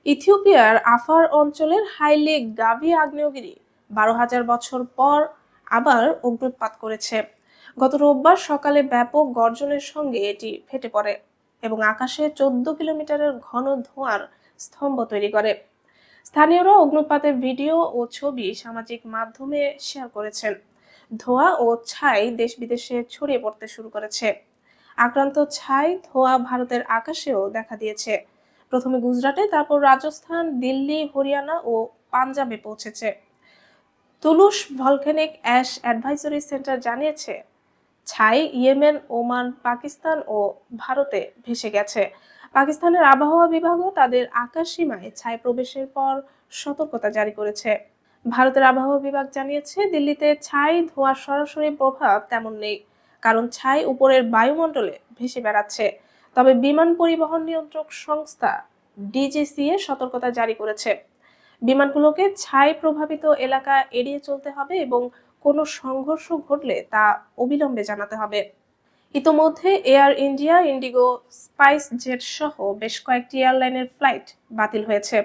ইথিওপিয়ার আফার অঞ্চলের হাইলে গাভি আগ্নেয়গিরি 12,000 বছর পর আবার অগ্ন্যুৎপাত করেছে। গত রোববার সকালে ব্যাপক গর্জনের সঙ্গে এটি ফেটে পড়ে এবং আকাশে 14 কিলোমিটারের ঘন ধোঁয়ার স্তম্ভ তৈরি করে। স্থানীয়রা অগ্ন্যুৎপাতের ভিডিও ও ছবি সামাজিক মাধ্যমে শেয়ার করেছেন। ধোঁয়া ও ছাই দেশ বিদেশে ছড়িয়ে পড়তে শুরু করেছে। আক্রান্ত ছাই ধোঁয়া ভারতের আকাশেও দেখা দিয়েছে। প্রথমে গুজরাটে, তারপর রাজস্থান, দিল্লি, হরিয়ানা ও পাঞ্জাবে পৌঁছেছে। তুলুস ভলক্যানিক অ্যাশ অ্যাডভাইজরি সেন্টার জানিয়েছে, ছাই ইয়েমেন, ওমান, পাকিস্তান ও ভারতে ভেসে গেছে। পাকিস্তানের আবহাওয়া বিভাগও তাদের আকাশসীমায় ছাই প্রবেশের পর সতর্কতা জারি করেছে। ভারতের আবহাওয়া বিভাগ জানিয়েছে, দিল্লিতে ছাই ধোঁয়ার সরাসরি প্রভাব তেমন নেই, কারণ ছাই উপরের বায়ুমণ্ডলে ভেসে বেড়াচ্ছে। তবে বিমান পরিবহন নিয়ন্ত্রক সংস্থা ডিজিসিএ সতর্কতা জারি করেছে, বিমানগুলোকে ছাই প্রভাবিত এলাকা এড়িয়ে চলতে হবে এবং কোনো সংঘর্ষ ঘটলে তা অবিলম্বে জানাতে হবে। ইতোমধ্যে air India, Indigo, spice jet সহ বেশ কয়েকটি এয়ারলাইনের ফ্লাইট বাতিল হয়েছে।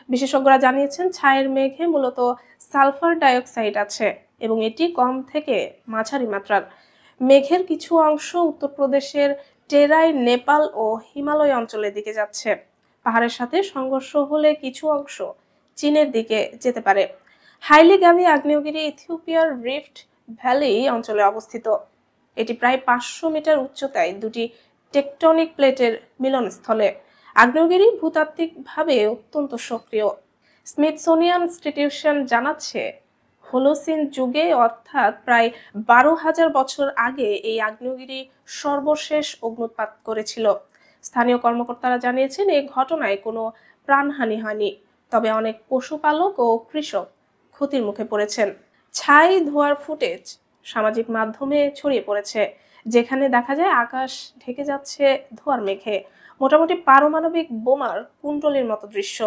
বিশেষজ্ঞরা জানিয়েছেন, ছায়ের মেঘে মূলত সালফার ডাইঅক্সাইড আছে এবং এটি কম থেকে মাঝারি মাত্রার। মেঘের কিছু অংশ উত্তরপ্রদেশের টেরাই, নেপাল ও হিমালয় অঞ্চলের দিকে যাচ্ছে। পাহাড়ের সাথে সংঘর্ষ হলে কিছু অংশ চীনের দিকে যেতে পারে। হাইলি গাভি আগ্নেয়গিরি ইথিওপিয়ার রিফট ভ্যালি অঞ্চলে অবস্থিত। এটি প্রায় 500 মিটার উচ্চতায় দুটি টেকটনিক প্লেটের মিলনস্থলে। আগ্নেয়গিরি ভূতাত্ত্বিকভাবে অত্যন্ত সক্রিয়। স্মিথসোনিয়ান ইনস্টিটিউশন জানাচ্ছে, হোলোসিন যুগে অর্থাৎ প্রায় 12,000 বছর আগে এই আগ্নেয়গিরি সর্বশেষ অগ্ন্যুৎপাত করেছিল। স্থানীয় কর্মকর্তারা জানিয়েছেন, এই ঘটনায় কোনো প্রাণহানি হয়নি, তবে অনেক পশুপালক ও কৃষক ক্ষতির মুখে পড়েছেন। ছাই ধোঁয়ার ফুটেজ সামাজিক মাধ্যমে ছড়িয়ে পড়েছে, যেখানে দেখা যায় আকাশ ঢেকে যাচ্ছে ধোঁয়ার মেঘে, মোটামুটি পারমাণবিক বোমার কুণ্ডলীর মতো দৃশ্য।